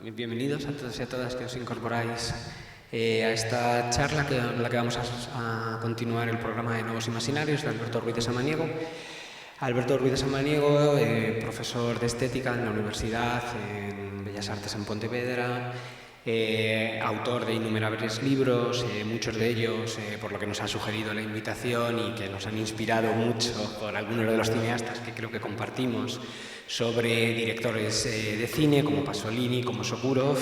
bienvenidos a todos y a todas que os incorporáis a esta charla en la que vamos a continuar el programa de Nuevos Imaginarios de Alberto Ruiz de Samaniego. Alberto Ruiz de Samaniego, profesor de estética en la Universidad, en Bellas Artes en Pontevedra, autor de innumerables libros, muchos de ellos por lo que nos ha sugerido la invitación y que nos han inspirado mucho por algunos de los cineastas que creo que compartimos, sobre directores de cine como Pasolini, como Sokurov,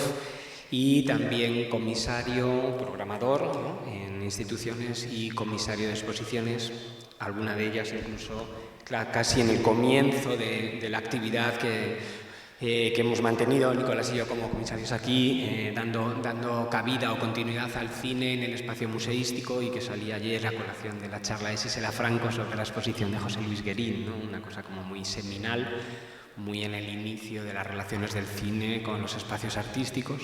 y también comisario, programador, ¿no?, en instituciones y comisario de exposiciones, alguna de ellas incluso casi en el comienzo de la actividad que hemos mantenido Nicolás y yo como comisarios aquí, dando cabida o continuidad al cine en el espacio museístico, y que salía ayer a colación de la charla de Sisela Franco sobre la exposición de José Luis Guerín, ¿no? Una cosa como muy seminal, muy en el inicio de las relaciones del cine con los espacios artísticos,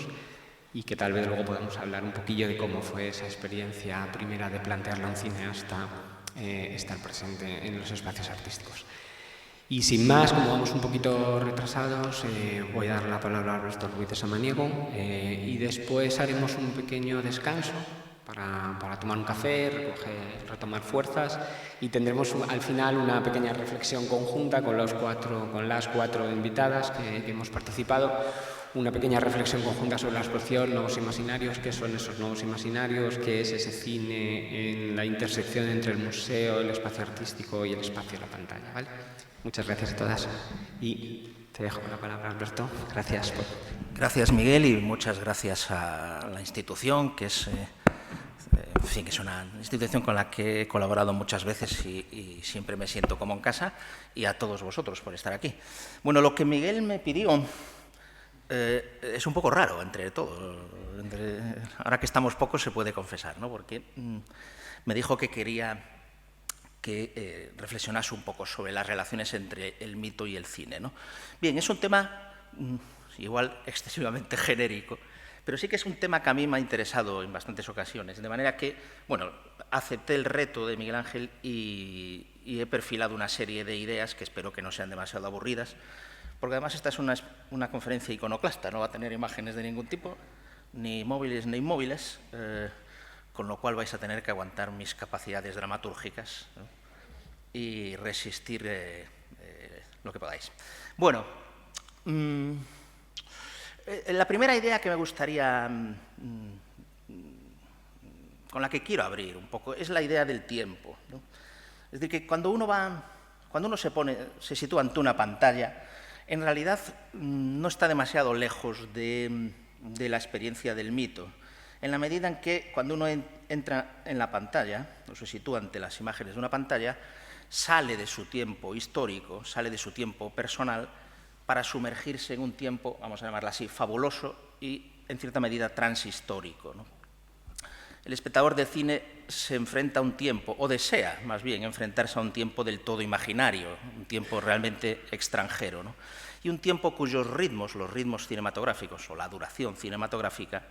y que tal vez luego podamos hablar un poquillo de cómo fue esa experiencia primera de plantearle a un cineasta estar presente en los espacios artísticos. Y sin más, como vamos un poquito retrasados, voy a dar la palabra a Alberto Ruiz de Samaniego, y después haremos un pequeño descanso para tomar un café, retomar fuerzas, y tendremos al final una pequeña reflexión conjunta con las cuatro invitadas que hemos participado, una pequeña reflexión conjunta sobre la exposición Nuevos Imaginarios, qué son esos nuevos imaginarios, qué es ese cine en la intersección entre el museo, el espacio artístico y el espacio de la pantalla, ¿vale? Muchas gracias a todas y te dejo con la palabra, Alberto. Gracias. Gracias, Miguel, y muchas gracias a la institución, que es, que es una institución con la que he colaborado muchas veces y siempre me siento como en casa, y a todos vosotros por estar aquí. Bueno, lo que Miguel me pidió es un poco raro entre todo. Ahora que estamos pocos se puede confesar, ¿no? Porque me dijo que quería que reflexionase un poco sobre las relaciones entre el mito y el cine, ¿no? Bien, es un tema igual excesivamente genérico, pero sí que es un tema que a mí me ha interesado en bastantes ocasiones, de manera que, bueno, acepté el reto de Miguel Ángel y he perfilado una serie de ideas que espero que no sean demasiado aburridas, porque además esta es una conferencia iconoclasta, no va a tener imágenes de ningún tipo, ni móviles ni inmóviles, con lo cual vais a tener que aguantar mis capacidades dramatúrgicas, ¿no?, y resistir lo que podáis. Bueno, la primera idea que me gustaría, con la que quiero abrir un poco, es la idea del tiempo, ¿no? Es decir, que cuando uno se sitúa ante una pantalla, en realidad no está demasiado lejos de la experiencia del mito, en la medida en que cuando uno entra en la pantalla, o se sitúa ante las imágenes de una pantalla, sale de su tiempo histórico, sale de su tiempo personal, para sumergirse en un tiempo, vamos a llamarlo así, fabuloso y, en cierta medida, transhistórico, ¿no? El espectador de cine se enfrenta a un tiempo, o desea, más bien, enfrentarse a un tiempo del todo imaginario, un tiempo realmente extranjero, ¿no? Y un tiempo cuyos ritmos, los ritmos cinematográficos, o la duración cinematográfica,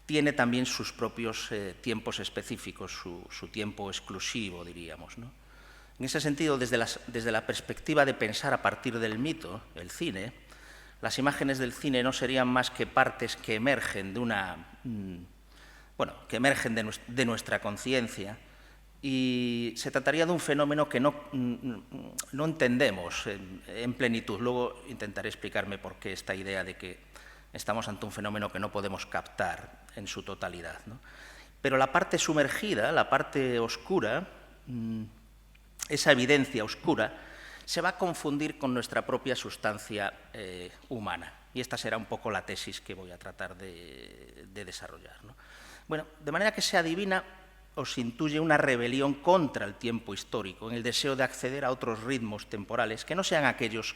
tiene también sus propios tiempos específicos, su tiempo exclusivo, diríamos, ¿no? En ese sentido, desde la perspectiva de pensar a partir del mito, el cine, las imágenes del cine no serían más que partes que emergen de nuestra conciencia, y se trataría de un fenómeno que no entendemos en plenitud. Luego intentaré explicarme por qué esta idea de que estamos ante un fenómeno que no podemos captar en su totalidad, ¿no? Pero la parte sumergida, la parte oscura, esa evidencia oscura, se va a confundir con nuestra propia sustancia humana. Y esta será un poco la tesis que voy a tratar de desarrollar, ¿no? Bueno, de manera que se adivina o se intuye una rebelión contra el tiempo histórico, en el deseo de acceder a otros ritmos temporales que no sean aquellos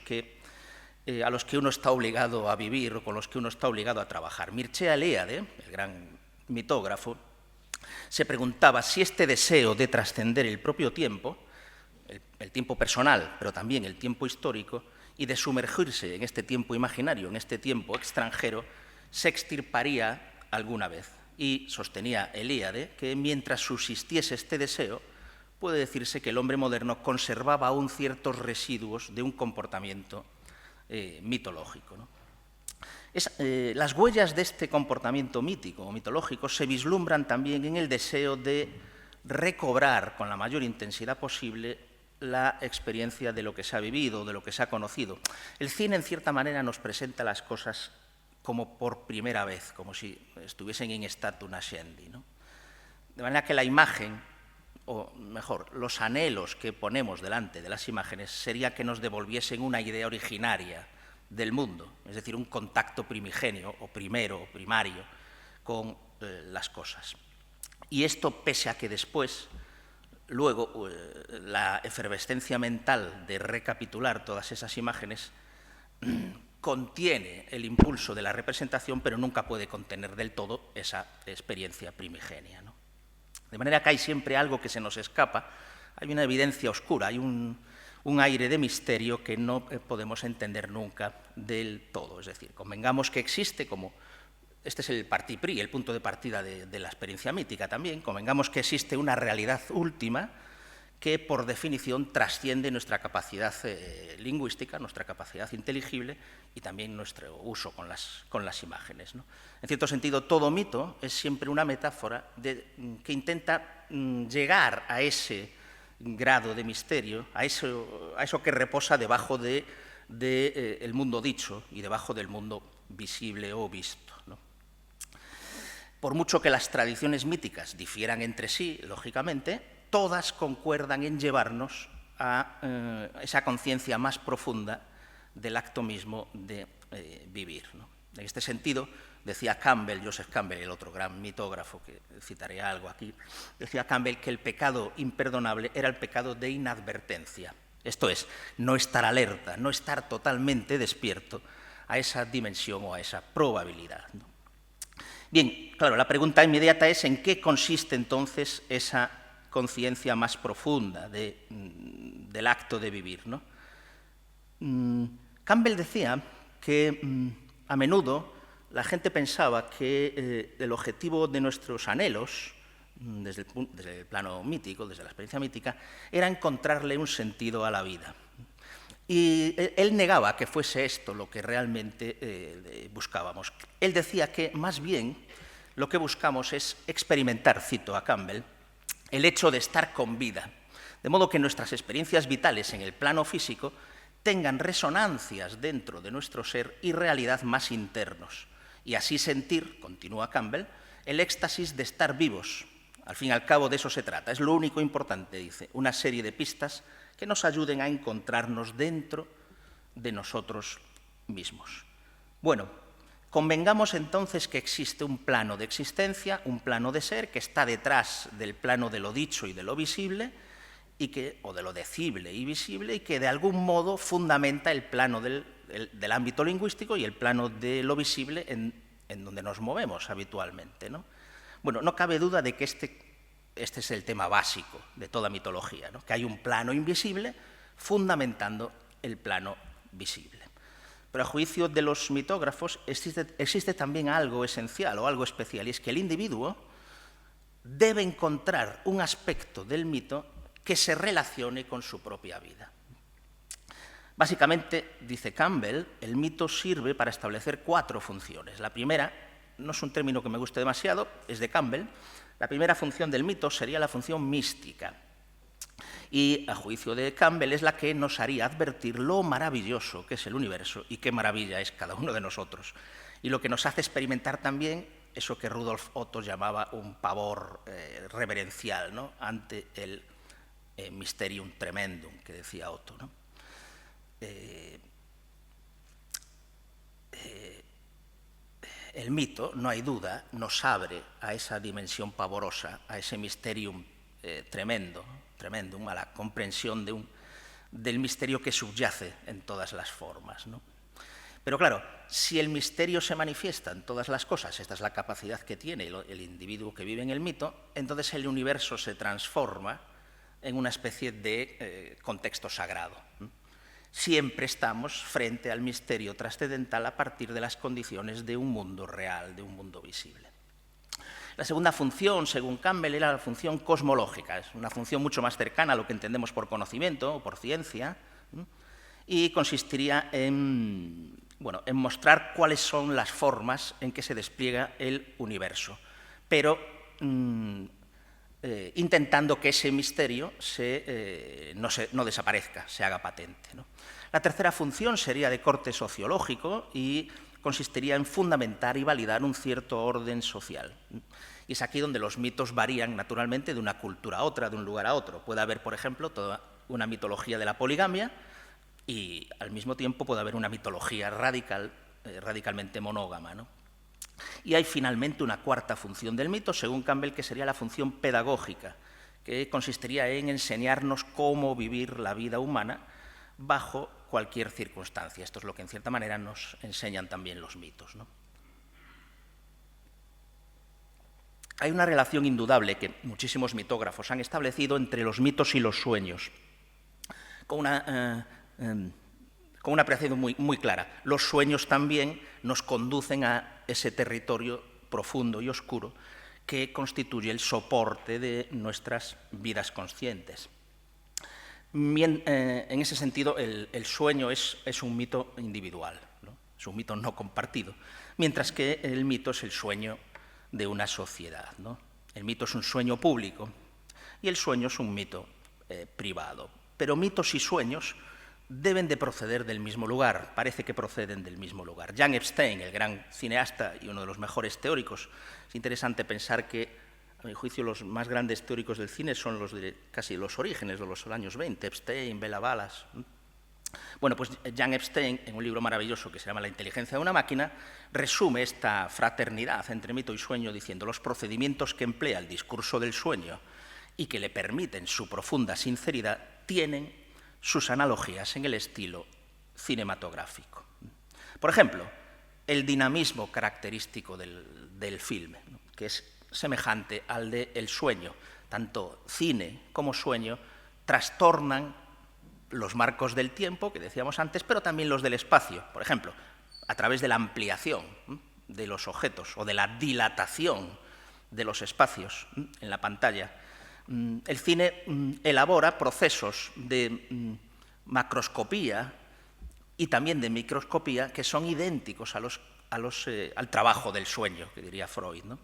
a los que uno está obligado a vivir o con los que uno está obligado a trabajar. Mircea Eliade, el gran mitógrafo, se preguntaba si este deseo de trascender el propio tiempo, el tiempo personal, pero también el tiempo histórico, y de sumergirse en este tiempo imaginario, en este tiempo extranjero, se extirparía alguna vez. Y sostenía Eliade que mientras subsistiese este deseo, puede decirse que el hombre moderno conservaba aún ciertos residuos de un comportamiento mitológico, ¿no? Las huellas de este comportamiento mítico o mitológico se vislumbran también en el deseo de recobrar con la mayor intensidad posible la experiencia de lo que se ha vivido, de lo que se ha conocido. El cine, en cierta manera, nos presenta las cosas como por primera vez, como si estuviesen in statu nascendi, ¿no? De manera que la imagen, o mejor, los anhelos que ponemos delante de las imágenes sería que nos devolviesen una idea originaria del mundo, es decir, un contacto primigenio o primero o primario con las cosas. Y esto pese a que después, luego, la efervescencia mental de recapitular todas esas imágenes contiene el impulso de la representación, pero nunca puede contener del todo esa experiencia primigenia, ¿no? De manera que hay siempre algo que se nos escapa, hay una evidencia oscura, hay un aire de misterio que no podemos entender nunca del todo. Es decir, convengamos que existe como... Este es el parti pri, el punto de partida de la experiencia mítica también. Convengamos que existe una realidad última que, por definición, trasciende nuestra capacidad lingüística, nuestra capacidad inteligible y también nuestro uso con las imágenes, ¿no? En cierto sentido, todo mito es siempre una metáfora que intenta llegar a ese grado de misterio, a eso que reposa debajo del mundo dicho y debajo del mundo visible o visto, ¿no? Por mucho que las tradiciones míticas difieran entre sí, lógicamente, todas concuerdan en llevarnos a esa conciencia más profunda del acto mismo de vivir, ¿no? En este sentido, decía Campbell, Joseph Campbell, el otro gran mitógrafo, que citaré algo aquí, decía Campbell que el pecado imperdonable era el pecado de inadvertencia. Esto es, no estar alerta, no estar totalmente despierto a esa dimensión o a esa probabilidad, ¿no? Bien, claro, la pregunta inmediata es en qué consiste entonces esa conciencia más profunda del acto de vivir, ¿no? Campbell decía que a menudo la gente pensaba que el objetivo de nuestros anhelos, desde el plano mítico, desde la experiencia mítica, era encontrarle un sentido a la vida. Y él negaba que fuese esto lo que realmente buscábamos. Él decía que más bien lo que buscamos es experimentar, cito a Campbell, el hecho de estar con vida, de modo que nuestras experiencias vitales en el plano físico tengan resonancias dentro de nuestro ser y realidad más internos, y así sentir, continúa Campbell, el éxtasis de estar vivos. Al fin y al cabo de eso se trata. Es lo único importante, dice, una serie de pistas que nos ayuden a encontrarnos dentro de nosotros mismos. Bueno, convengamos entonces que existe un plano de existencia, un plano de ser que está detrás del plano de lo dicho y de lo visible, o de lo decible y visible, y que de algún modo fundamenta el plano del ámbito lingüístico y el plano de lo visible en donde nos movemos habitualmente, ¿no? Bueno, no cabe duda de que este es el tema básico de toda mitología, ¿no? Que hay un plano invisible fundamentando el plano visible. Pero a juicio de los mitógrafos existe también algo esencial o algo especial, y es que el individuo debe encontrar un aspecto del mito que se relacione con su propia vida. Básicamente, dice Campbell, el mito sirve para establecer 4 funciones. La primera, no es un término que me guste demasiado, es de Campbell. La primera función del mito sería la función mística. Y, a juicio de Campbell, es la que nos haría advertir lo maravilloso que es el universo y qué maravilla es cada uno de nosotros. Y lo que nos hace experimentar también eso que Rudolf Otto llamaba un pavor reverencial, ¿no?, ante el mysterium tremendum, que decía Otto, ¿no? El mito, no hay duda, nos abre a esa dimensión pavorosa, a ese mysterium tremendum, a la comprensión del misterio que subyace en todas las formas, ¿no? Pero claro, si el misterio se manifiesta en todas las cosas, esta es la capacidad que tiene el individuo que vive en el mito, entonces el universo se transforma en una especie de contexto sagrado. Siempre estamos frente al misterio trascendental a partir de las condiciones de un mundo real, de un mundo visible. La segunda función, según Campbell, era la función cosmológica. Es una función mucho más cercana a lo que entendemos por conocimiento o por ciencia, y consistiría en bueno, en mostrar cuáles son las formas en que se despliega el universo, pero intentando que ese misterio no desaparezca, se haga patente, ¿no? La tercera función sería de corte sociológico y consistiría en fundamentar y validar un cierto orden social. Y es aquí donde los mitos varían naturalmente de una cultura a otra, de un lugar a otro. Puede haber, por ejemplo, toda una mitología de la poligamia y al mismo tiempo puede haber una mitología radicalmente monógama, ¿no? Y hay finalmente una cuarta función del mito, según Campbell, que sería la función pedagógica, que consistiría en enseñarnos cómo vivir la vida humana bajo cualquier circunstancia. Esto es lo que en cierta manera nos enseñan también los mitos, ¿no? Hay una relación indudable que muchísimos mitógrafos han establecido entre los mitos y los sueños, con una apreciación muy clara. Los sueños también nos conducen a ese territorio profundo y oscuro que constituye el soporte de nuestras vidas conscientes. En ese sentido, el sueño es un mito individual, ¿no? Es un mito no compartido, mientras que el mito es el sueño de una sociedad, ¿no? El mito es un sueño público y el sueño es un mito privado. Pero mitos y sueños deben de proceder del mismo lugar, parece que proceden del mismo lugar. Jan Epstein, el gran cineasta y uno de los mejores teóricos, es interesante pensar que, a mi juicio, los más grandes teóricos del cine son los de casi los orígenes de los años 20, Epstein, Bela Balas. Bueno, pues Jan Epstein, en un libro maravilloso que se llama La inteligencia de una máquina, resume esta fraternidad entre mito y sueño diciendo: los procedimientos que emplea el discurso del sueño y que le permiten su profunda sinceridad tienen sus analogías en el estilo cinematográfico. Por ejemplo, el dinamismo característico del filme, ¿no?, que es semejante al del sueño. Tanto cine como sueño trastornan los marcos del tiempo, que decíamos antes, pero también los del espacio. Por ejemplo, a través de la ampliación de los objetos o de la dilatación de los espacios en la pantalla. El cine elabora procesos de macroscopía y también de microscopía que son idénticos al trabajo del sueño, que diría Freud, ¿no?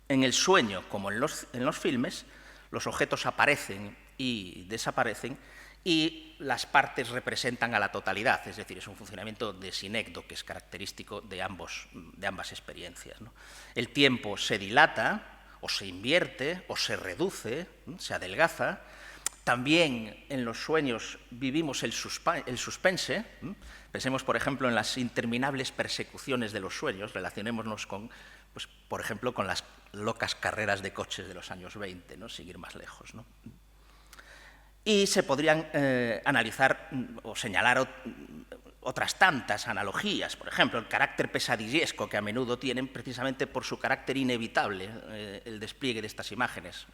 En el sueño, como en los filmes, los objetos aparecen y desaparecen y las partes representan a la totalidad, es decir, es un funcionamiento de sinécdo que es característico de ambas experiencias, ¿no? El tiempo se dilata o se invierte o se reduce, se adelgaza. También en los sueños vivimos el suspense. Pensemos, por ejemplo, en las interminables persecuciones de los sueños. Relacionémonos con, pues, por ejemplo, con las locas carreras de coches de los años 20, ¿no?, sin ir más lejos, ¿no? Y se podrían analizar o señalar otras tantas analogías. Por ejemplo, el carácter pesadillesco que a menudo tienen precisamente por su carácter inevitable el despliegue de estas imágenes.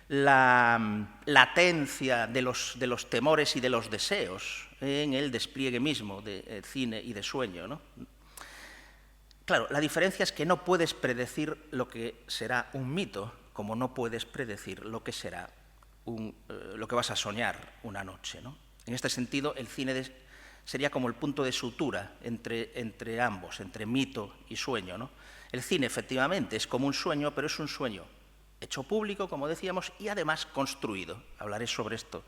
La latencia de los temores y de los deseos en el despliegue mismo de cine y de sueño, ¿no? Claro, la diferencia es que no puedes predecir lo que será un mito, como no puedes predecir lo que será lo que vas a soñar una noche, ¿no? En este sentido, el cine sería como el punto de sutura entre ambos, entre mito y sueño, ¿no? El cine, efectivamente, es como un sueño, pero es un sueño hecho público, como decíamos, y además construido. Hablaré sobre esto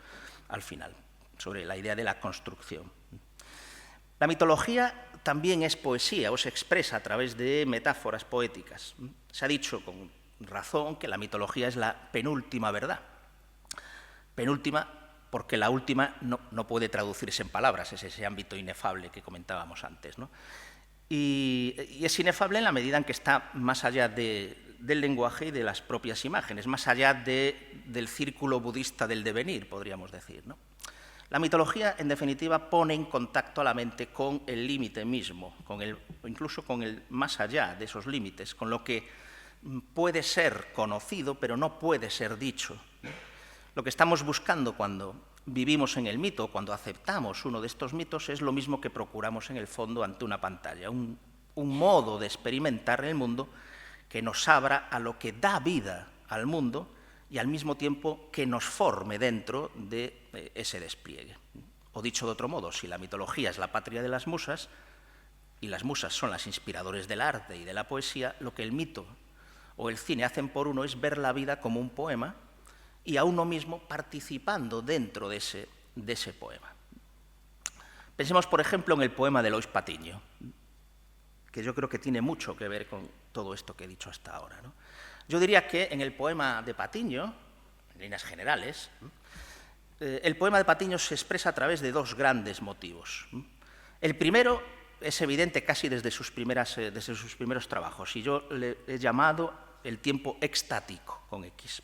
al final, sobre la idea de la construcción. La mitología también es poesía o se expresa a través de metáforas poéticas. Se ha dicho con razón que la mitología es la penúltima verdad. Penúltima porque la última no puede traducirse en palabras, es ese ámbito inefable que comentábamos antes, ¿no? Y es inefable en la medida en que está más allá del lenguaje y de las propias imágenes, más allá del círculo budista del devenir, podríamos decir, ¿no? La mitología, en definitiva, pone en contacto a la mente con el límite mismo, incluso con el más allá de esos límites, con lo que puede ser conocido, pero no puede ser dicho. Lo que estamos buscando cuando vivimos en el mito, cuando aceptamos uno de estos mitos, es lo mismo que procuramos en el fondo ante una pantalla, un modo de experimentar el mundo que nos abra a lo que da vida al mundo y al mismo tiempo que nos forme dentro de ese despliegue. O dicho de otro modo, si la mitología es la patria de las musas y las musas son las inspiradores del arte y de la poesía, lo que el mito o el cine hacen por uno es ver la vida como un poema y a uno mismo participando dentro de ese poema. Pensemos, por ejemplo, en el poema de Lois Patiño, que yo creo que tiene mucho que ver con todo esto que he dicho hasta ahora, ¿no? Yo diría que en el poema de Patiño, en líneas generales, el poema de Patiño se expresa a través de dos grandes motivos. El primero es evidente casi desde sus primeros trabajos, y yo le he llamado el tiempo extático, con X.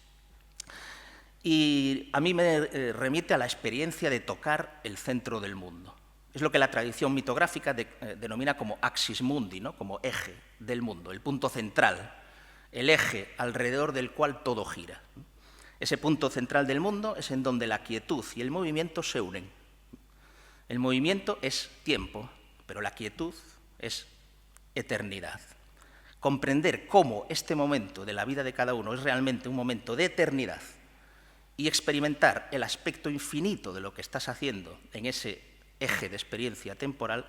Y a mí me remite a la experiencia de tocar el centro del mundo. Es lo que la tradición mitográfica denomina como axis mundi, ¿no? Como eje del mundo, el punto central, el eje alrededor del cual todo gira. Ese punto central del mundo es en donde la quietud y el movimiento se unen. El movimiento es tiempo, pero la quietud es eternidad. Comprender cómo este momento de la vida de cada uno es realmente un momento de eternidad y experimentar el aspecto infinito de lo que estás haciendo en ese eje de experiencia temporal,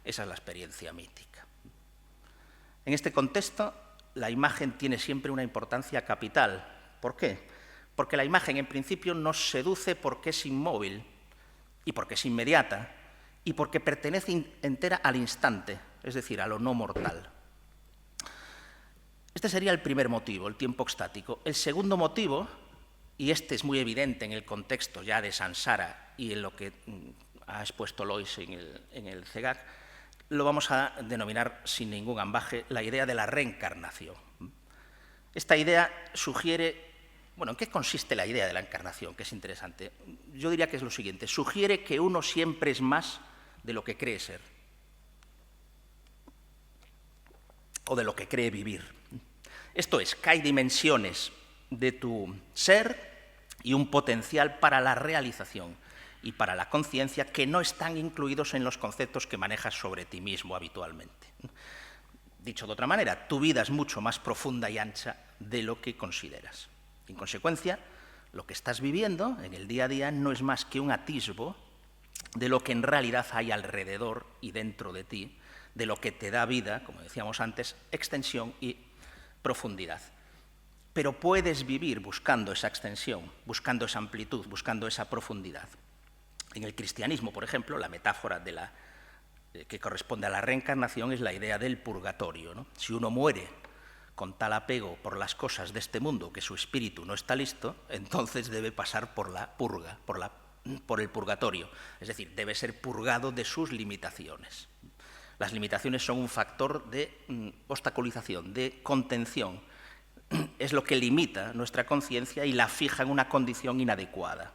esa es la experiencia mítica. En este contexto, la imagen tiene siempre una importancia capital. ¿Por qué? Porque la imagen, en principio, nos seduce porque es inmóvil y porque es inmediata y porque pertenece entera al instante, es decir, a lo no mortal. Este sería el primer motivo, el tiempo extático. El segundo motivo, y este es muy evidente en el contexto ya de Sansara y en lo que ha expuesto Lois en el CEGAC, lo vamos a denominar sin ningún ambaje la idea de la reencarnación. Esta idea sugiere, bueno, ¿en qué consiste la idea de la encarnación? Que es interesante. Yo diría que es lo siguiente: sugiere que uno siempre es más de lo que cree ser o de lo que cree vivir. Esto es, que hay dimensiones de tu ser y un potencial para la realización y para la conciencia que no están incluidos en los conceptos que manejas sobre ti mismo habitualmente. Dicho de otra manera, tu vida es mucho más profunda y ancha de lo que consideras. En consecuencia, lo que estás viviendo en el día a día no es más que un atisbo de lo que en realidad hay alrededor y dentro de ti, de lo que te da vida, como decíamos antes, extensión y profundidad. Pero puedes vivir buscando esa extensión, buscando esa amplitud, buscando esa profundidad. En el cristianismo, por ejemplo, la metáfora que corresponde a la reencarnación es la idea del purgatorio, ¿no? Si uno muere con tal apego por las cosas de este mundo que su espíritu no está listo, entonces debe pasar por la purga, por el purgatorio. Es decir, debe ser purgado de sus limitaciones. Las limitaciones son un factor de obstaculización, de contención. Es lo que limita nuestra conciencia y la fija en una condición inadecuada.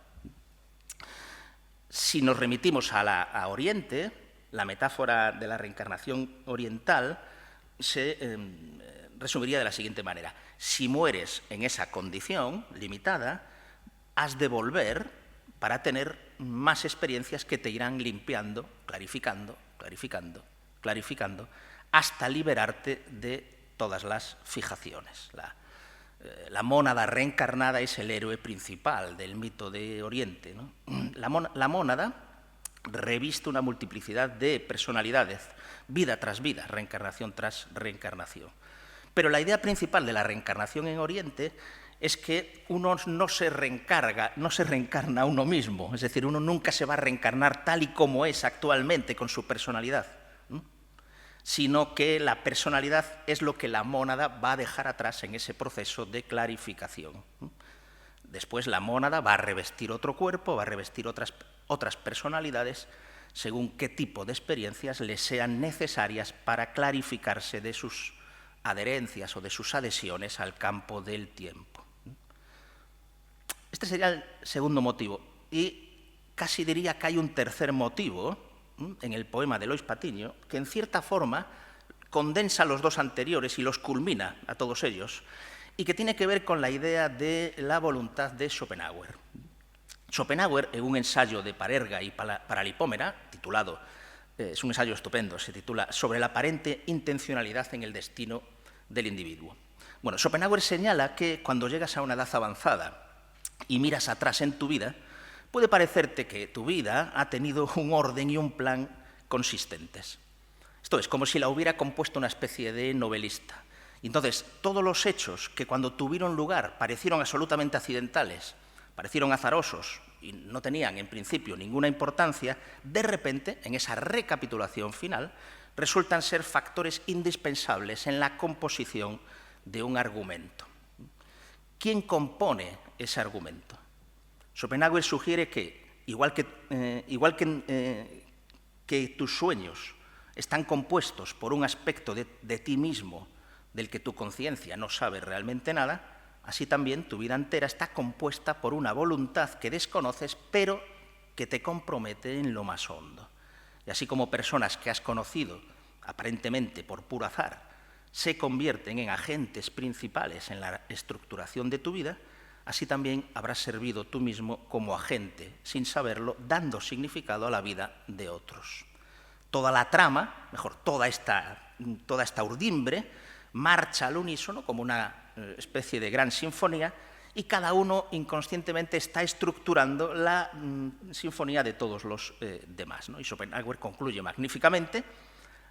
Si nos remitimos a Oriente, la metáfora de la reencarnación oriental se resumiría de la siguiente manera: si mueres en esa condición limitada, has de volver para tener más experiencias que te irán limpiando, clarificando, clarificando, clarificando, hasta liberarte de todas las fijaciones. La mónada reencarnada es el héroe principal del mito de Oriente, ¿no? La mónada reviste una multiplicidad de personalidades, vida tras vida, reencarnación tras reencarnación. Pero la idea principal de la reencarnación en Oriente es que uno no se reencarna a uno mismo, es decir, uno nunca se va a reencarnar tal y como es actualmente con su personalidad, sino que la personalidad es lo que la mónada va a dejar atrás en ese proceso de clarificación. Después la mónada va a revestir otro cuerpo, va a revestir otras personalidades, según qué tipo de experiencias le sean necesarias para clarificarse de sus adherencias o de sus adhesiones al campo del tiempo. Este sería el segundo motivo. Y casi diría que hay un tercer motivo en el poema de Lois Patiño, que en cierta forma condensa los dos anteriores y los culmina a todos ellos, y que tiene que ver con la idea de la voluntad de Schopenhauer. Schopenhauer, en un ensayo de Parerga y Paralipómena, titulado, es un ensayo estupendo, se titula «Sobre la aparente intencionalidad en el destino del individuo». Bueno, Schopenhauer señala que cuando llegas a una edad avanzada y miras atrás en tu vida, puede parecerte que tu vida ha tenido un orden y un plan consistentes. Esto es, como si la hubiera compuesto una especie de novelista. Y entonces, todos los hechos que cuando tuvieron lugar parecieron absolutamente accidentales, parecieron azarosos y no tenían en principio ninguna importancia, de repente, en esa recapitulación final, resultan ser factores indispensables en la composición de un argumento. ¿Quién compone ese argumento? Schopenhauer sugiere que, igual que tus sueños están compuestos por un aspecto de ti mismo del que tu conciencia no sabe realmente nada, así también tu vida entera está compuesta por una voluntad que desconoces, pero que te compromete en lo más hondo. Y así como personas que has conocido, aparentemente por puro azar, se convierten en agentes principales en la estructuración de tu vida, así también habrás servido tú mismo como agente, sin saberlo, dando significado a la vida de otros. Toda la trama, toda esta urdimbre, marcha al unísono como una especie de gran sinfonía y cada uno inconscientemente está estructurando la sinfonía de todos los demás, ¿no? Y Schopenhauer concluye magníficamente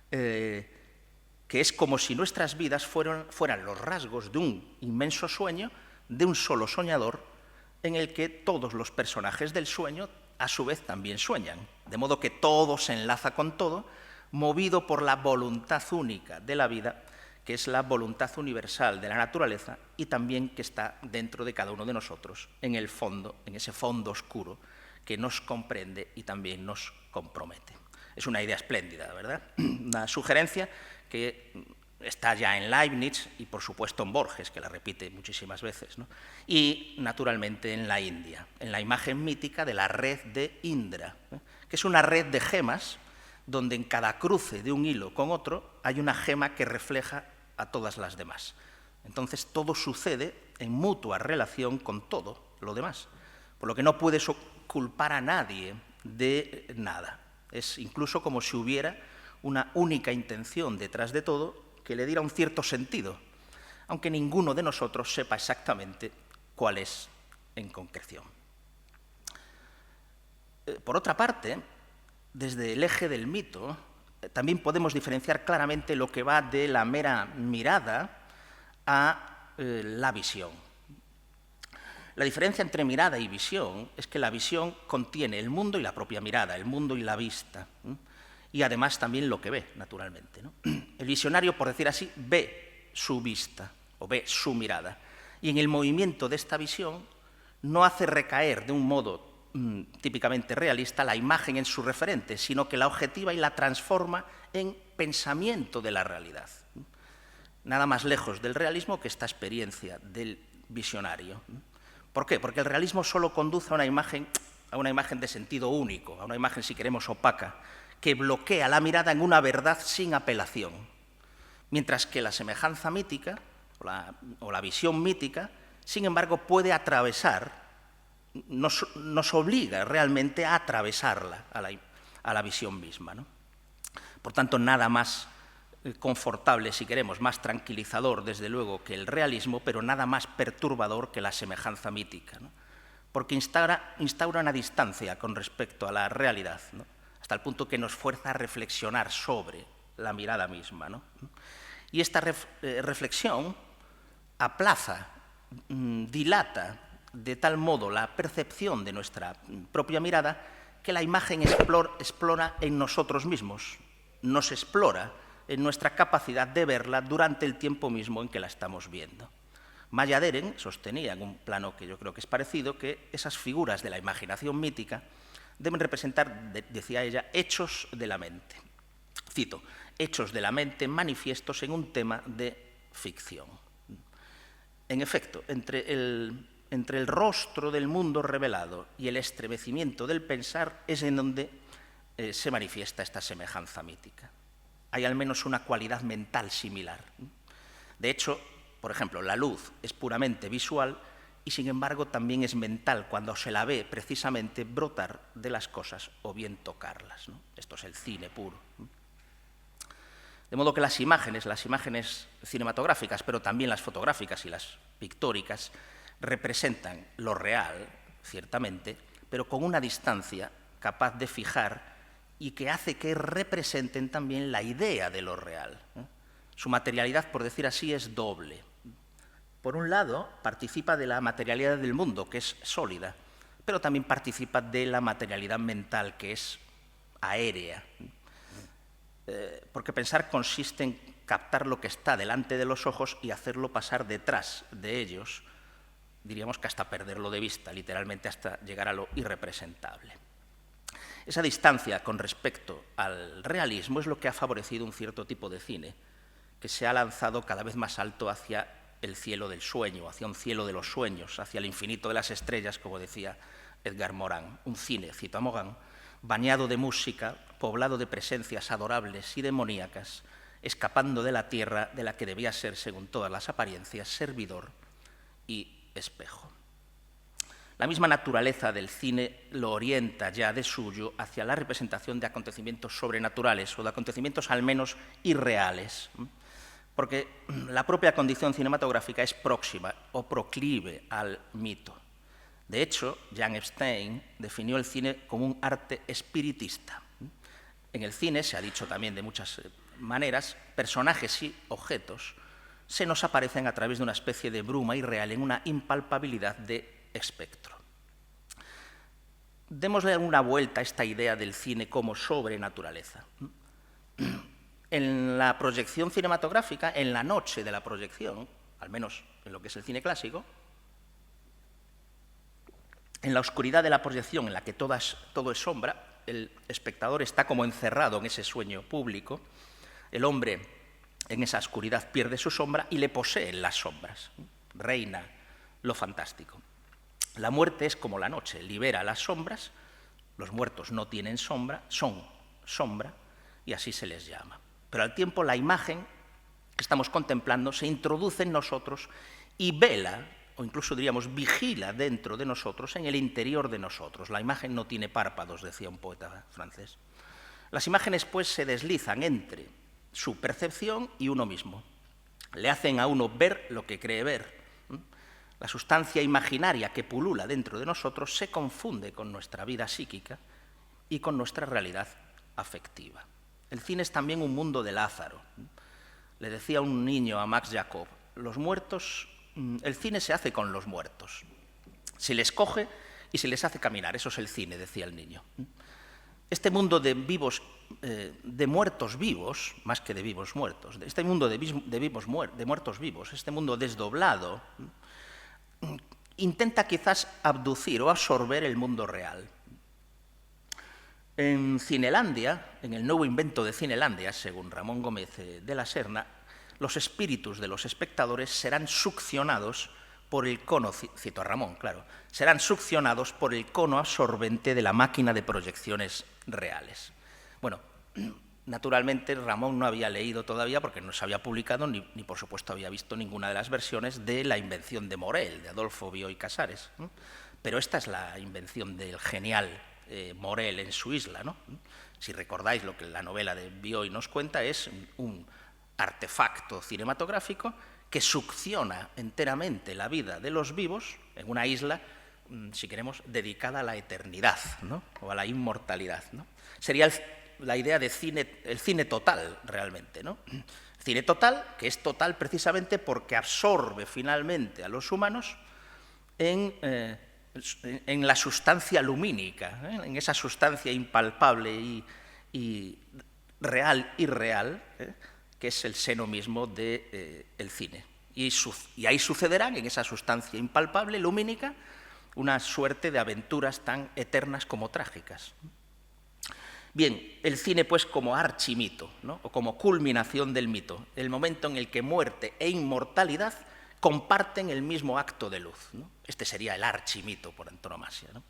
que es como si nuestras vidas fueran los rasgos de un inmenso sueño, de un solo soñador, en el que todos los personajes del sueño a su vez también sueñan, de modo que todo se enlaza con todo, movido por la voluntad única de la vida, que es la voluntad universal de la naturaleza y también que está dentro de cada uno de nosotros, en el fondo, en ese fondo oscuro que nos comprende y también nos compromete. Es una idea espléndida, ¿verdad? Una sugerencia que está ya en Leibniz y, por supuesto, en Borges, que la repite muchísimas veces, ¿no? Y, naturalmente, en la India, en la imagen mítica de la red de Indra, que es una red de gemas donde en cada cruce de un hilo con otro hay una gema que refleja a todas las demás. Entonces, todo sucede en mutua relación con todo lo demás, por lo que no puedes culpar a nadie de nada. Es incluso como si hubiera una única intención detrás de todo que le diera un cierto sentido, aunque ninguno de nosotros sepa exactamente cuál es en concreción. Por otra parte, desde el eje del mito, también podemos diferenciar claramente lo que va de la mera mirada a la visión. La diferencia entre mirada y visión es que la visión contiene el mundo y la propia mirada, el mundo y la vista, y además también lo que ve, naturalmente, ¿no? El visionario, por decir así, ve su vista o ve su mirada, y en el movimiento de esta visión no hace recaer de un modo típicamente realista la imagen en su referente, sino que la objetiva y la transforma en pensamiento de la realidad. Nada más lejos del realismo que esta experiencia del visionario. ¿Por qué? Porque el realismo solo conduce a una imagen de sentido único, a una imagen, si queremos, opaca, que bloquea la mirada en una verdad sin apelación, mientras que la semejanza mítica o la visión mítica, sin embargo, puede atravesar, nos obliga realmente a atravesarla, a la visión misma, ¿no? Por tanto, nada más confortable, si queremos, más tranquilizador, desde luego, que el realismo, pero nada más perturbador que la semejanza mítica, ¿no? Porque instaura una distancia con respecto a la realidad, ¿no? Hasta el punto que nos fuerza a reflexionar sobre la mirada misma, ¿no? Y esta reflexión aplaza, dilata de tal modo la percepción de nuestra propia mirada que la imagen explora en nosotros mismos, nos explora en nuestra capacidad de verla durante el tiempo mismo en que la estamos viendo. Maya Deren sostenía en un plano que yo creo que es parecido que esas figuras de la imaginación mítica deben representar, decía ella, hechos de la mente. Cito, hechos de la mente manifiestos en un tema de ficción. En efecto, entre el rostro del mundo revelado y el estremecimiento del pensar es en donde se manifiesta esta semejanza mítica. Hay al menos una cualidad mental similar. De hecho, por ejemplo, la luz es puramente visual y, sin embargo, también es mental cuando se la ve precisamente brotar de las cosas o bien tocarlas, ¿no? Esto es el cine puro. De modo que las imágenes cinematográficas, pero también las fotográficas y las pictóricas, representan lo real, ciertamente, pero con una distancia capaz de fijar y que hace que representen también la idea de lo real. Su materialidad, por decir así, es doble. Por un lado, participa de la materialidad del mundo, que es sólida, pero también participa de la materialidad mental, que es aérea. Porque pensar consiste en captar lo que está delante de los ojos y hacerlo pasar detrás de ellos, diríamos que hasta perderlo de vista, literalmente hasta llegar a lo irrepresentable. Esa distancia con respecto al realismo es lo que ha favorecido un cierto tipo de cine, que se ha lanzado cada vez más alto hacia el cielo del sueño, hacia un cielo de los sueños, hacia el infinito de las estrellas, como decía Edgar Morin. Un cine, cito a Morin, bañado de música, poblado de presencias adorables y demoníacas, escapando de la tierra de la que debía ser, según todas las apariencias, servidor y espejo. La misma naturaleza del cine lo orienta ya de suyo hacia la representación de acontecimientos sobrenaturales o de acontecimientos al menos irreales, porque la propia condición cinematográfica es próxima o proclive al mito. De hecho, Jean Epstein definió el cine como un arte espiritista. En el cine, se ha dicho también de muchas maneras, personajes y objetos se nos aparecen a través de una especie de bruma irreal en una impalpabilidad de espectro. Démosle una vuelta a esta idea del cine como sobrenaturaleza. En la proyección cinematográfica, en la noche de la proyección, al menos en lo que es el cine clásico, en la oscuridad de la proyección en la que todo es sombra, el espectador está como encerrado en ese sueño público, el hombre en esa oscuridad pierde su sombra y le poseen las sombras. Reina lo fantástico. La muerte es como la noche, libera las sombras, los muertos no tienen sombra, son sombra, y así se les llama. Pero al tiempo la imagen que estamos contemplando se introduce en nosotros y vela, o incluso diríamos vigila dentro de nosotros, en el interior de nosotros. La imagen no tiene párpados, decía un poeta francés. Las imágenes, pues, se deslizan entre su percepción y uno mismo. Le hacen a uno ver lo que cree ver. La sustancia imaginaria que pulula dentro de nosotros se confunde con nuestra vida psíquica y con nuestra realidad afectiva. El cine es también un mundo de Lázaro. Le decía un niño a Max Jacob, los muertos, el cine se hace con los muertos. Se les coge y se les hace caminar, eso es el cine, decía el niño. Este mundo de vivos, de muertos vivos, más que de vivos muertos, este mundo de muertos vivos, este mundo desdoblado, intenta quizás abducir o absorber el mundo real. En Cinelandia, en el nuevo invento de Cinelandia, según Ramón Gómez de la Serna, los espíritus de los espectadores serán succionados por el cono, cito a Ramón, claro, serán succionados por el cono absorbente de la máquina de proyecciones reales. Bueno, naturalmente Ramón no había leído todavía, porque no se había publicado, ni por supuesto había visto ninguna de las versiones de La invención de Morel, de Adolfo Bioy Casares. Pero esta es la invención del genial Morel en su isla, ¿no? Si recordáis lo que la novela de Bioy nos cuenta, es un artefacto cinematográfico que succiona enteramente la vida de los vivos en una isla, si queremos, dedicada a la eternidad, ¿no? O a la inmortalidad, ¿no? Sería la idea de cine, el cine total, realmente, ¿no? Cine total, que es total precisamente porque absorbe finalmente a los humanos en la sustancia lumínica, en esa sustancia impalpable y real, irreal, que es el seno mismo del cine. Y ahí sucederán, en esa sustancia impalpable, lumínica, una suerte de aventuras tan eternas como trágicas. Bien, el cine, pues, como archimito, ¿no? O como culminación del mito, el momento en el que muerte e inmortalidad comparten el mismo acto de luz, ¿no? Este sería el archimito por antonomasia, ¿no?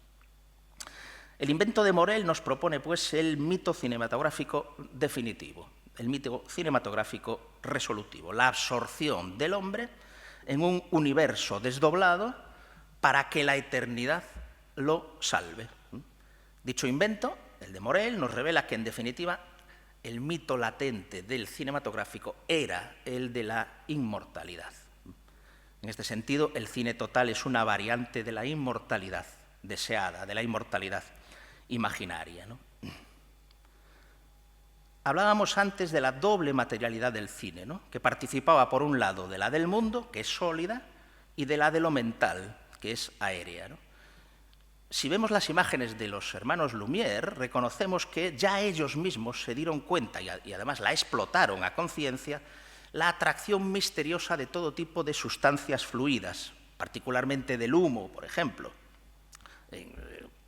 El invento de Morel nos propone, pues, el mito cinematográfico definitivo, el mito cinematográfico resolutivo, la absorción del hombre en un universo desdoblado para que la eternidad lo salve. Dicho invento, el de Morel, nos revela que, en definitiva, el mito latente del cinematográfico era el de la inmortalidad. En este sentido, el cine total es una variante de la inmortalidad deseada, de la inmortalidad imaginaria, ¿no? Hablábamos antes de la doble materialidad del cine, ¿no?, que participaba, por un lado, de la del mundo, que es sólida, y de la de lo mental, que es aérea, ¿no? Si vemos las imágenes de los hermanos Lumière, reconocemos que ya ellos mismos se dieron cuenta, y además la explotaron a conciencia, la atracción misteriosa de todo tipo de sustancias fluidas, particularmente del humo, por ejemplo,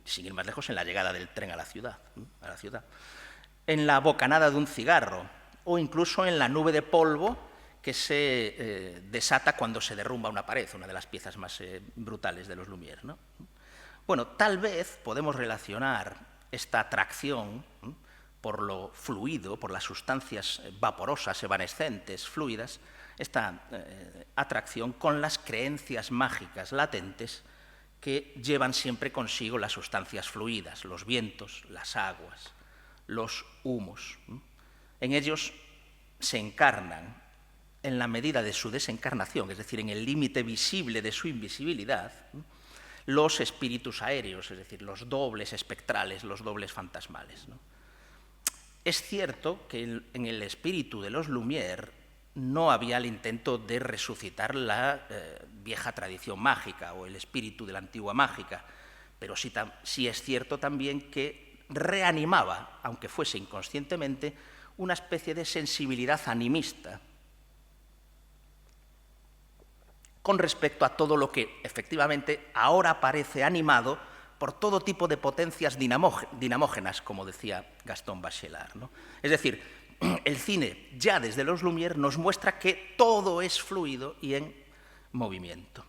sin ir más lejos, en la llegada del tren a la ciudad, en la bocanada de un cigarro, o incluso en la nube de polvo que se desata cuando se derrumba una pared, una de las piezas más brutales de los Lumière, ¿no? Bueno, tal vez podemos relacionar esta atracción por lo fluido, por las sustancias vaporosas, evanescentes, fluidas, esta atracción con las creencias mágicas latentes que llevan siempre consigo las sustancias fluidas, los vientos, las aguas, los humos. En ellos se encarnan, en la medida de su desencarnación, es decir, en el límite visible de su invisibilidad, los espíritus aéreos, es decir, los dobles espectrales, los dobles fantasmales, ¿no? Es cierto que en el espíritu de los Lumière no había el intento de resucitar la vieja tradición mágica o el espíritu de la antigua mágica, pero sí es cierto también que reanimaba, aunque fuese inconscientemente, una especie de sensibilidad animista con respecto a todo lo que efectivamente ahora parece animado por todo tipo de potencias dinamógenas, como decía Gaston Bachelard, ¿no? Es decir, el cine ya desde los Lumière nos muestra que todo es fluido y en movimiento.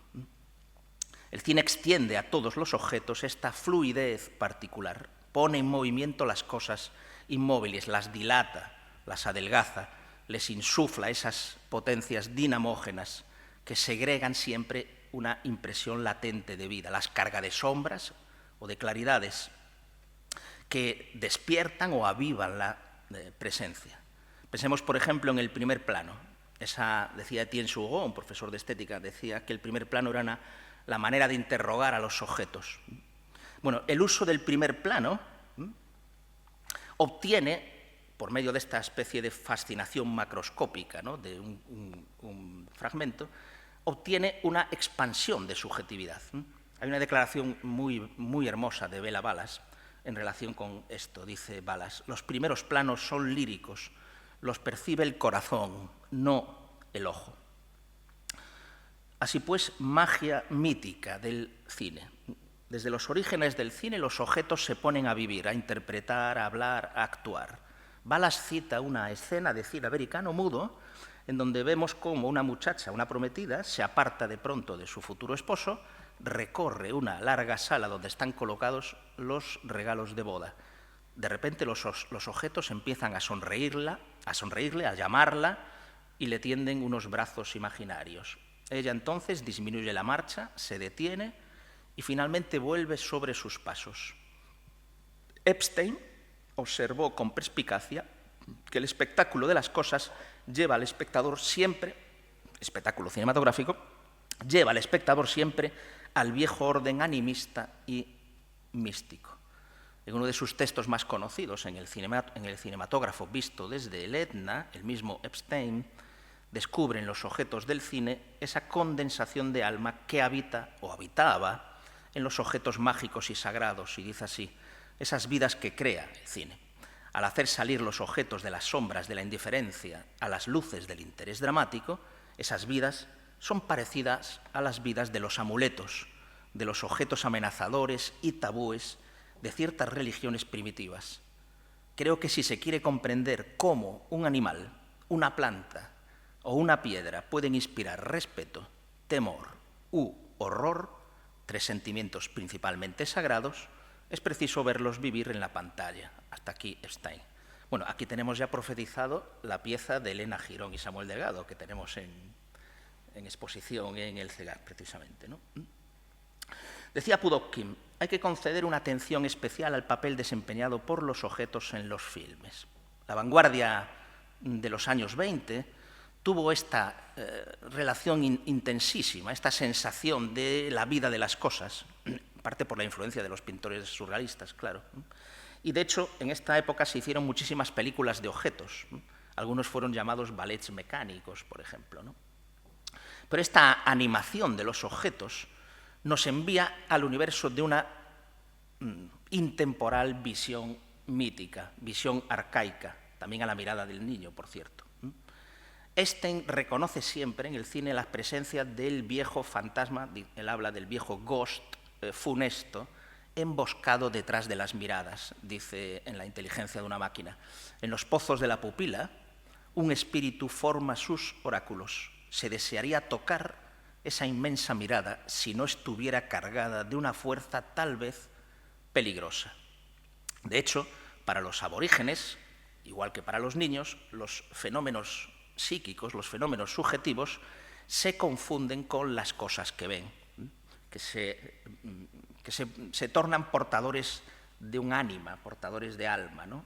El cine extiende a todos los objetos esta fluidez particular, pone en movimiento las cosas inmóviles, las dilata, las adelgaza, les insufla esas potencias dinamógenas que segregan siempre una impresión latente de vida, las carga de sombras o de claridades que despiertan o avivan la presencia. Pensemos, por ejemplo, en el primer plano. Decía Etienne Sougon, un profesor de estética, decía que el primer plano era la manera de interrogar a los objetos. Bueno, el uso del primer plano obtiene, por medio de esta especie de fascinación macroscópica, ¿no?, de un fragmento, obtiene una expansión de subjetividad. Hay una declaración muy hermosa de Bela Balas en relación con esto. Dice Balas: los primeros planos son líricos, los percibe el corazón, no el ojo. Así pues, magia mítica del cine. Desde los orígenes del cine, los objetos se ponen a vivir, a interpretar, a hablar, a actuar. Balas cita una escena de cine americano mudo en donde vemos cómo una muchacha, una prometida, se aparta de pronto de su futuro esposo, recorre una larga sala donde están colocados los regalos de boda. De repente los objetos empiezan a sonreírle, a llamarla, y le tienden unos brazos imaginarios. Ella entonces disminuye la marcha, se detiene y finalmente vuelve sobre sus pasos. Epstein observó con perspicacia que el espectáculo de las cosas lleva al espectador siempre, espectáculo cinematográfico, lleva al espectador siempre al viejo orden animista y místico. En uno de sus textos más conocidos, en el cinematógrafo visto desde el Etna, el mismo Epstein descubre en los objetos del cine esa condensación de alma que habita o habitaba en los objetos mágicos y sagrados, y dice así: esas vidas que crea el cine, al hacer salir los objetos de las sombras de la indiferencia a las luces del interés dramático, esas vidas son parecidas a las vidas de los amuletos, de los objetos amenazadores y tabúes de ciertas religiones primitivas. Creo que si se quiere comprender cómo un animal, una planta o una piedra pueden inspirar respeto, temor u horror, tres sentimientos principalmente sagrados, es preciso verlos vivir en la pantalla. Hasta aquí Epstein. Bueno, aquí tenemos ya profetizado la pieza de Elena Girón y Samuel Delgado, que tenemos en exposición en el CEGAR, precisamente, ¿no? Decía Pudovkin: hay que conceder una atención especial al papel desempeñado por los objetos en los filmes. La vanguardia de los años 20 tuvo esta relación intensísima, esta sensación de la vida de las cosas, parte por la influencia de los pintores surrealistas, claro. Y de hecho, en esta época se hicieron muchísimas películas de objetos. Algunos fueron llamados ballets mecánicos, por ejemplo, ¿no? Pero esta animación de los objetos nos envía al universo de una intemporal visión mítica, visión arcaica, también a la mirada del niño, por cierto. Stein reconoce siempre en el cine la presencia del viejo fantasma, él habla del viejo ghost funesto, emboscado detrás de las miradas, dice en La inteligencia de una máquina. En los pozos de la pupila, un espíritu forma sus oráculos. Se desearía tocar esa inmensa mirada si no estuviera cargada de una fuerza tal vez peligrosa. De hecho, para los aborígenes, igual que para los niños, los fenómenos psíquicos, los fenómenos subjetivos, se confunden con las cosas que ven, que se tornan portadores de un ánima, portadores de alma, ¿no?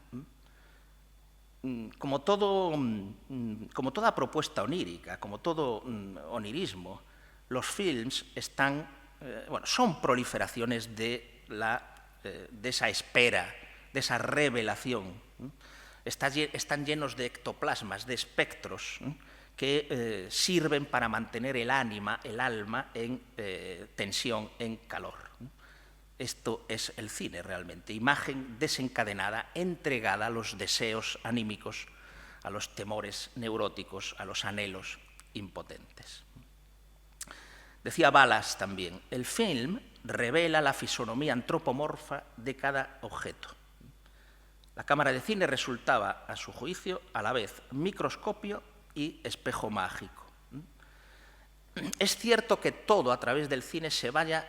Como toda propuesta onírica, como todo onirismo, los films son proliferaciones de esa espera, de esa revelación. Están llenos de ectoplasmas, de espectros, que sirven para mantener el alma en tensión, en calor. Esto es el cine realmente, imagen desencadenada, entregada a los deseos anímicos, a los temores neuróticos, a los anhelos impotentes. Decía Wallace también, el film revela la fisonomía antropomorfa de cada objeto. La cámara de cine resultaba, a su juicio, a la vez microscopio y espejo mágico. Es cierto que todo a través del cine se baña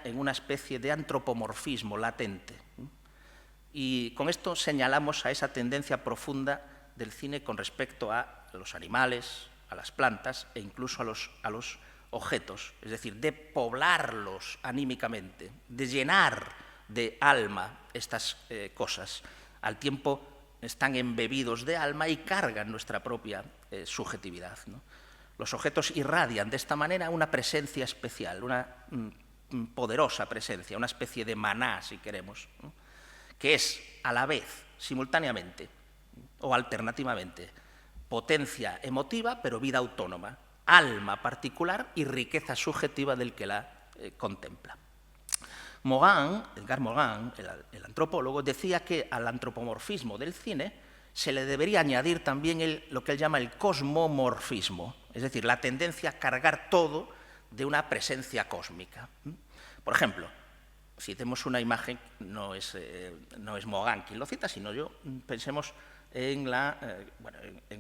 en una especie de antropomorfismo latente. Y con esto señalamos a esa tendencia profunda del cine con respecto a los animales, a las plantas e incluso a los objetos, es decir, de poblarlos anímicamente, de llenar de alma estas cosas. Al tiempo están embebidos de alma y cargan nuestra propia subjetividad, ¿no? Los objetos irradian de esta manera una presencia especial, una poderosa presencia, una especie de maná, si queremos, ¿no? Que es a la vez, simultáneamente o alternativamente, potencia emotiva, pero vida autónoma, alma particular y riqueza subjetiva del que la contempla. Edgar Morin, el antropólogo, decía que al antropomorfismo del cine se le debería añadir también lo que él llama el cosmomorfismo, es decir, la tendencia a cargar todo de una presencia cósmica. Por ejemplo, citemos una imagen, no es Morin quien lo cita, sino yo, pensemos en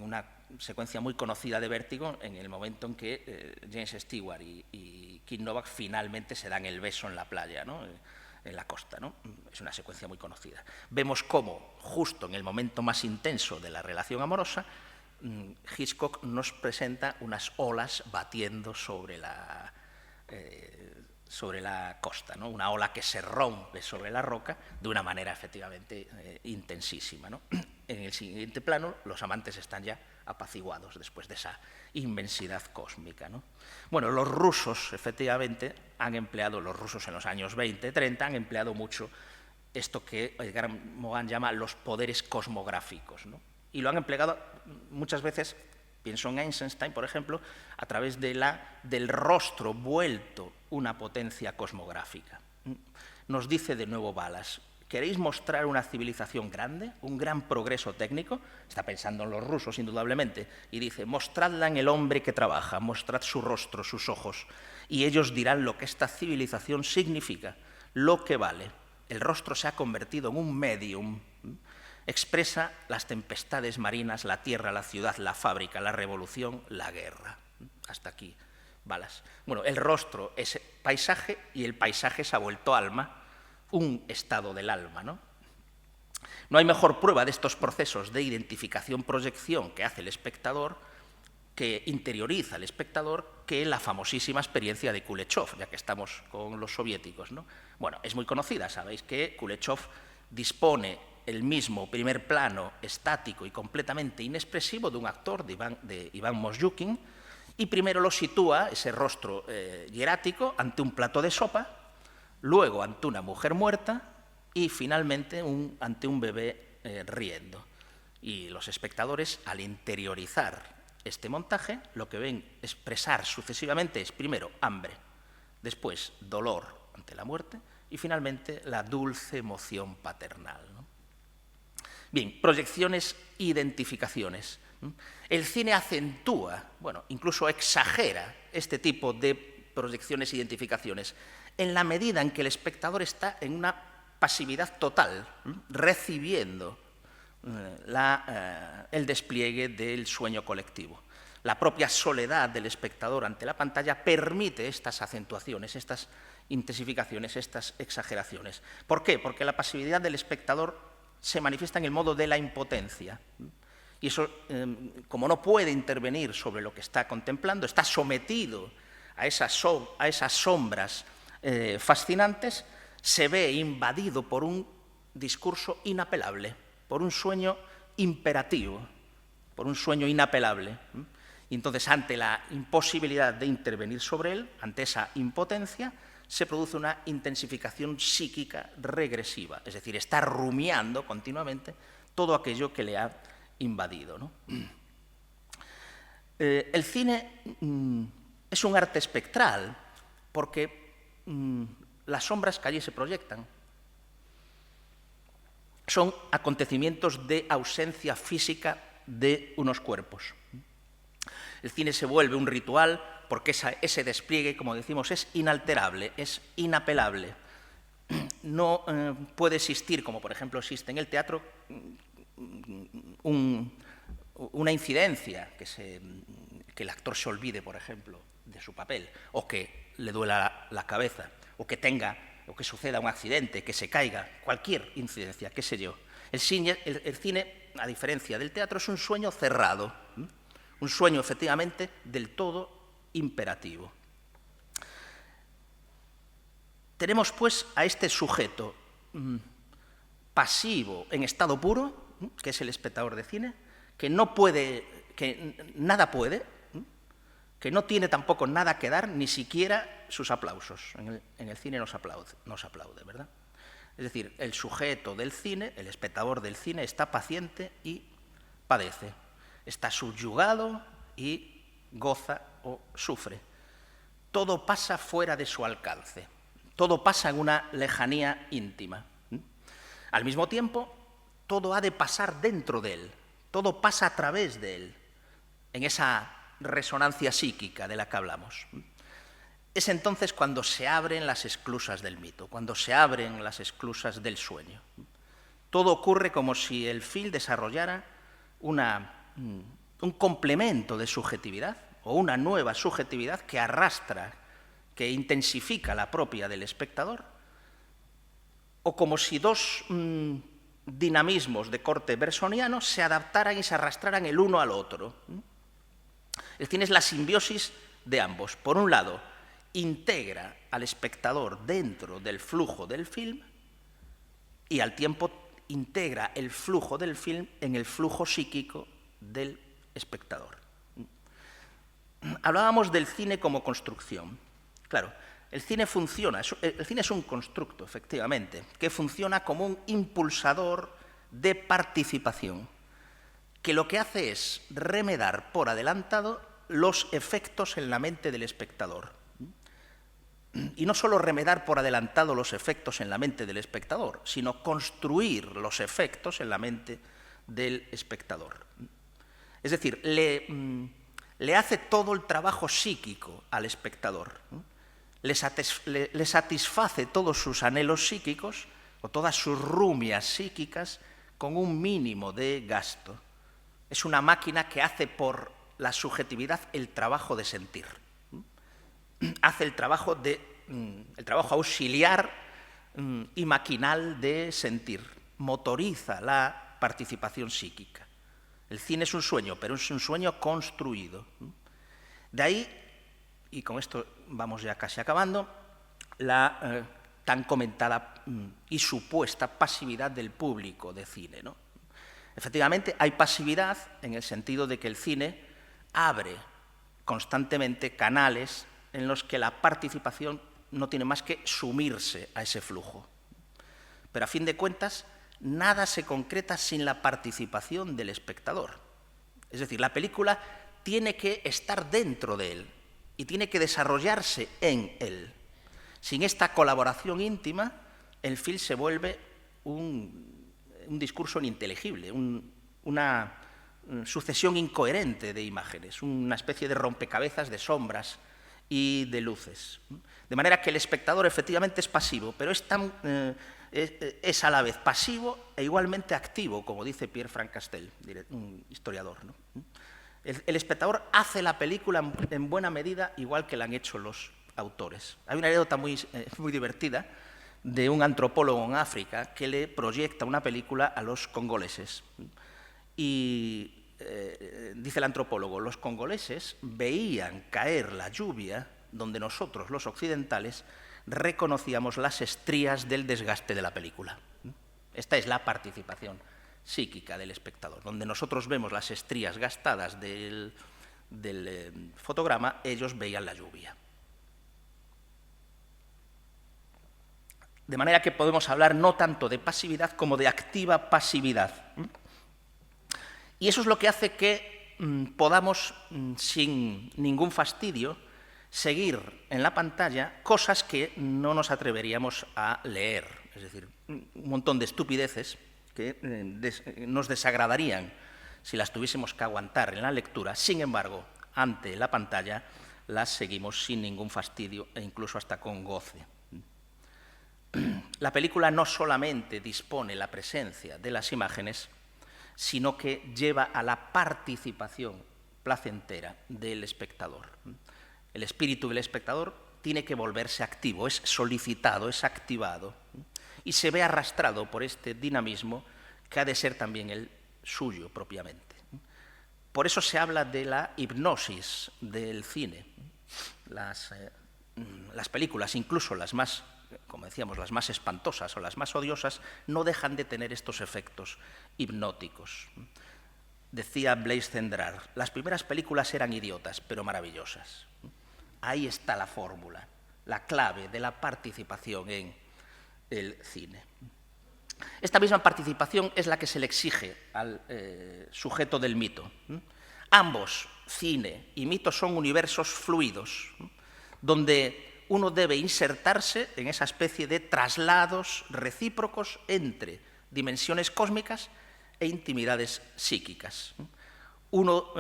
una secuencia muy conocida de Vértigo, en el momento en que James Stewart y Kim Novak finalmente se dan el beso en la playa, ¿no? En la costa, ¿no? Es una secuencia muy conocida. Vemos cómo, justo en el momento más intenso de la relación amorosa, Hitchcock nos presenta unas olas batiendo sobre la costa, ¿no? Una ola que se rompe sobre la roca de una manera efectivamente intensísima, ¿no? En el siguiente plano, los amantes están ya apaciguados después de esa inmensidad cósmica, ¿no? Bueno, los rusos, efectivamente, los rusos en los años 20, 30, han empleado mucho esto que Edgar Morin llama los poderes cosmográficos, ¿no? Y lo han empleado muchas veces, pienso en Eisenstein, por ejemplo, a través del rostro vuelto una potencia cosmográfica. Nos dice de nuevo Wallace, ¿queréis mostrar una civilización grande, un gran progreso técnico? Está pensando en los rusos, indudablemente, y dice, mostradla en el hombre que trabaja, mostrad su rostro, sus ojos, y ellos dirán lo que esta civilización significa, lo que vale. El rostro se ha convertido en un medium, expresa las tempestades marinas, la tierra, la ciudad, la fábrica, la revolución, la guerra. Hasta aquí, Wallace. Bueno, el rostro es paisaje y el paisaje se ha vuelto alma, un estado del alma, ¿no? No hay mejor prueba de estos procesos de identificación-proyección que hace el espectador, que interioriza el espectador, que la famosísima experiencia de Kuleshov, ya que estamos con los soviéticos, ¿no? Bueno, es muy conocida, sabéis que Kuleshov dispone el mismo primer plano estático y completamente inexpresivo de un actor, de Iván Mosyukin, y primero lo sitúa, ese rostro hierático, ante un plato de sopa, luego ante una mujer muerta y finalmente ante un bebé riendo. Y los espectadores, al interiorizar este montaje, lo que ven expresar sucesivamente es primero hambre, después dolor ante la muerte y finalmente la dulce emoción paternal, ¿no? Bien, proyecciones, identificaciones. El cine acentúa, bueno, incluso exagera este tipo de proyecciones e identificaciones en la medida en que el espectador está en una pasividad total, recibiendo el despliegue del sueño colectivo. La propia soledad del espectador ante la pantalla permite estas acentuaciones, estas intensificaciones, estas exageraciones. ¿Por qué? Porque la pasividad del espectador se manifiesta en el modo de la impotencia. Y eso, como no puede intervenir sobre lo que está contemplando, está sometido a esas sombras fascinantes, se ve invadido por un discurso inapelable, por un sueño imperativo, por un sueño inapelable. Y entonces, ante la imposibilidad de intervenir sobre él, ante esa impotencia, se produce una intensificación psíquica regresiva, es decir, está rumiando continuamente todo aquello que le ha invadido, ¿no? El cine es un arte espectral porque las sombras que allí se proyectan son acontecimientos de ausencia física de unos cuerpos. El cine se vuelve un ritual porque ese despliegue, como decimos, es inalterable, es inapelable. No puede existir, como por ejemplo existe en el teatro, una incidencia, que el actor se olvide, por ejemplo, de su papel, o que le duela la cabeza, o que suceda un accidente, que se caiga, cualquier incidencia, qué sé yo. El cine, a diferencia del teatro, es un sueño cerrado, un sueño efectivamente del todo imperativo. Tenemos pues a este sujeto pasivo en estado puro, que es el espectador de cine, que no puede, que nada puede, que no tiene tampoco nada que dar, ni siquiera sus aplausos. En el cine nos aplaude, ¿verdad? Es decir, el sujeto del cine, el espectador del cine, está paciente y padece, está subyugado y goza o sufre. Todo pasa fuera de su alcance, todo pasa en una lejanía íntima. Al mismo tiempo, todo ha de pasar dentro de él, todo pasa a través de él, en esa resonancia psíquica de la que hablamos. Es entonces cuando se abren las esclusas del mito, cuando se abren las esclusas del sueño. Todo ocurre como si el film desarrollara un complemento de subjetividad o una nueva subjetividad que arrastra, que intensifica la propia del espectador, o como si dos dinamismos de corte bersoniano se adaptaran y se arrastraran el uno al otro. El cine es la simbiosis de ambos. Por un lado, integra al espectador dentro del flujo del film y al tiempo integra el flujo del film en el flujo psíquico del espectador. Hablábamos del cine como construcción. Claro, el cine funciona, el cine es un constructo, efectivamente, que funciona como un impulsador de participación, que lo que hace es remedar por adelantado los efectos en la mente del espectador. Y no solo remedar por adelantado los efectos en la mente del espectador, sino construir los efectos en la mente del espectador. Es decir, le hace todo el trabajo psíquico al espectador, le satisface todos sus anhelos psíquicos o todas sus rumias psíquicas con un mínimo de gasto. Es una máquina que hace por la subjetividad el trabajo de sentir. Hace el trabajo auxiliar y maquinal de sentir, motoriza la participación psíquica. El cine es un sueño, pero es un sueño construido. De ahí, y con esto vamos ya casi acabando, la tan comentada y supuesta pasividad del público de cine, ¿no? Efectivamente, hay pasividad en el sentido de que el cine abre constantemente canales en los que la participación no tiene más que sumirse a ese flujo. Pero a fin de cuentas, nada se concreta sin la participación del espectador. Es decir, la película tiene que estar dentro de él y tiene que desarrollarse en él. Sin esta colaboración íntima, el film se vuelve un discurso ininteligible, una sucesión incoherente de imágenes, una especie de rompecabezas de sombras y de luces. De manera que el espectador efectivamente es pasivo, pero es a la vez pasivo e igualmente activo, como dice Pierre-Franck Castel, un historiador, ¿no? El espectador hace la película en buena medida igual que la han hecho los autores. Hay una anécdota muy divertida de un antropólogo en África que le proyecta una película a los congoleses. Y dice el antropólogo, los congoleses veían caer la lluvia donde nosotros, los occidentales, reconocíamos las estrías del desgaste de la película. Esta es la participación psíquica del espectador. Donde nosotros vemos las estrías gastadas del fotograma, ellos veían la lluvia. De manera que podemos hablar no tanto de pasividad como de activa pasividad. Y eso es lo que hace que podamos, sin ningún fastidio, seguir en la pantalla cosas que no nos atreveríamos a leer. Es decir, un montón de estupideces que nos desagradarían si las tuviésemos que aguantar en la lectura. Sin embargo, ante la pantalla las seguimos sin ningún fastidio e incluso hasta con goce. La película no solamente dispone la presencia de las imágenes, sino que lleva a la participación placentera del espectador. El espíritu del espectador tiene que volverse activo, es solicitado, es activado, y se ve arrastrado por este dinamismo que ha de ser también el suyo propiamente. Por eso se habla de la hipnosis del cine. Las películas, incluso las más, como decíamos, las más espantosas o las más odiosas, no dejan de tener estos efectos hipnóticos. Decía Blaise Cendrars, las primeras películas eran idiotas, pero maravillosas. Ahí está la fórmula, la clave de la participación en el cine. Esta misma participación es la que se le exige al sujeto del mito. Ambos, cine y mito, son universos fluidos, donde uno debe insertarse en esa especie de traslados recíprocos entre dimensiones cósmicas e intimidades psíquicas. Uno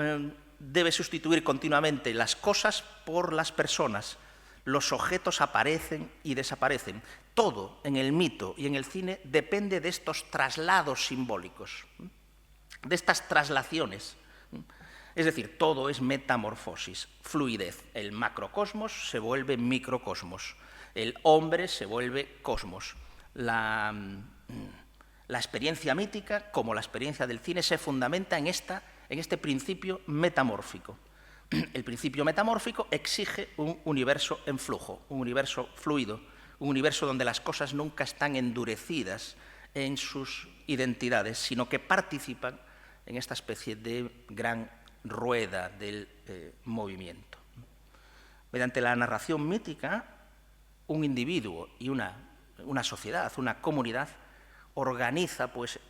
debe sustituir continuamente las cosas por las personas. Los objetos aparecen y desaparecen. Todo en el mito y en el cine depende de estos traslados simbólicos, de estas traslaciones. Es decir, todo es metamorfosis, fluidez. El macrocosmos se vuelve microcosmos. El hombre se vuelve cosmos. La experiencia mítica, como la experiencia del cine, se fundamenta en este principio metamórfico. El principio metamórfico exige un universo en flujo, un universo fluido, un universo donde las cosas nunca están endurecidas en sus identidades, sino que participan en esta especie de gran rueda del movimiento. Mediante la narración mítica, un individuo y una sociedad, una comunidad, organiza, pues,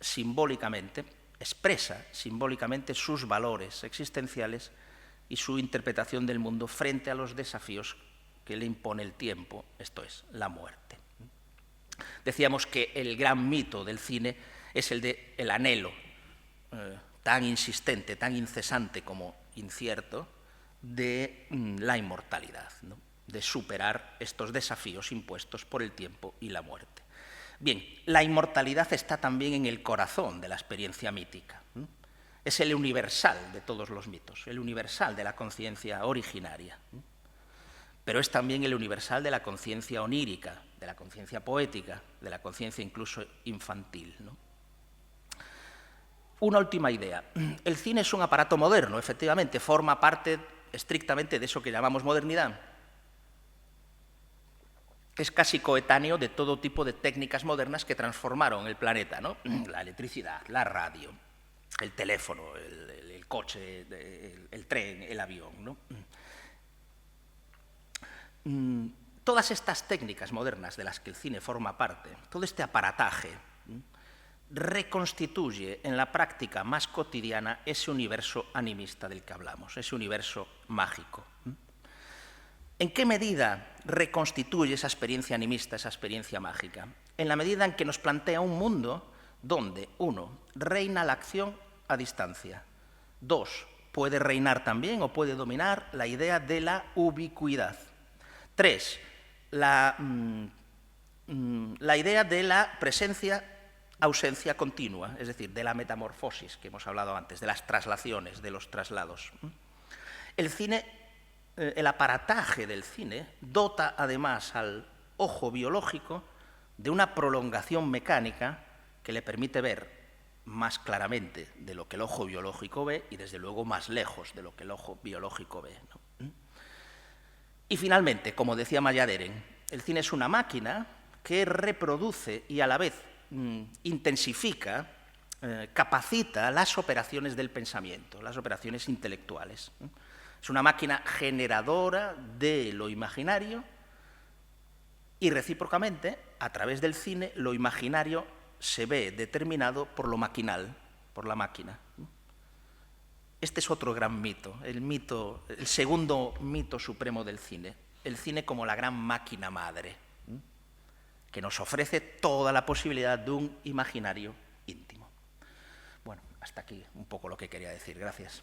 simbólicamente, expresa simbólicamente sus valores existenciales y su interpretación del mundo frente a los desafíos que le impone el tiempo, esto es, la muerte. Decíamos que el gran mito del cine es el del anhelo tan insistente, tan incesante como incierto, de la inmortalidad, ¿no? De superar estos desafíos impuestos por el tiempo y la muerte. Bien, la inmortalidad está también en el corazón de la experiencia mítica. Es el universal de todos los mitos, el universal de la conciencia originaria. Pero es también el universal de la conciencia onírica, de la conciencia poética, de la conciencia incluso infantil, ¿no? Una última idea. El cine es un aparato moderno, efectivamente, forma parte estrictamente de eso que llamamos modernidad. Es casi coetáneo de todo tipo de técnicas modernas que transformaron el planeta, ¿no? La electricidad, la radio, el teléfono, el coche, el tren, el avión, ¿no? todas estas técnicas modernas de las que el cine forma parte, todo este aparataje, reconstituye en la práctica más cotidiana ese universo animista del que hablamos, ese universo mágico. ¿En qué medida reconstituye esa experiencia animista, esa experiencia mágica? En la medida en que nos plantea un mundo donde, 1, reina la acción a distancia, 2, puede reinar también o puede dominar la idea de la ubicuidad, 3, la idea de la presencia-ausencia continua, es decir, de la metamorfosis que hemos hablado antes, de las traslaciones, de los traslados. El cine, el aparataje del cine, dota además al ojo biológico de una prolongación mecánica que le permite ver más claramente de lo que el ojo biológico ve y, desde luego, más lejos de lo que el ojo biológico ve, ¿no? Y, finalmente, como decía Maya Deren, el cine es una máquina que reproduce y, a la vez, intensifica, capacita las operaciones del pensamiento, las operaciones intelectuales. Es una máquina generadora de lo imaginario y, recíprocamente, a través del cine, lo imaginario se ve determinado por lo maquinal, por la máquina. Este es otro gran mito, el segundo mito supremo del cine, el cine como la gran máquina madre, que nos ofrece toda la posibilidad de un imaginario íntimo. Bueno, hasta aquí un poco lo que quería decir. Gracias.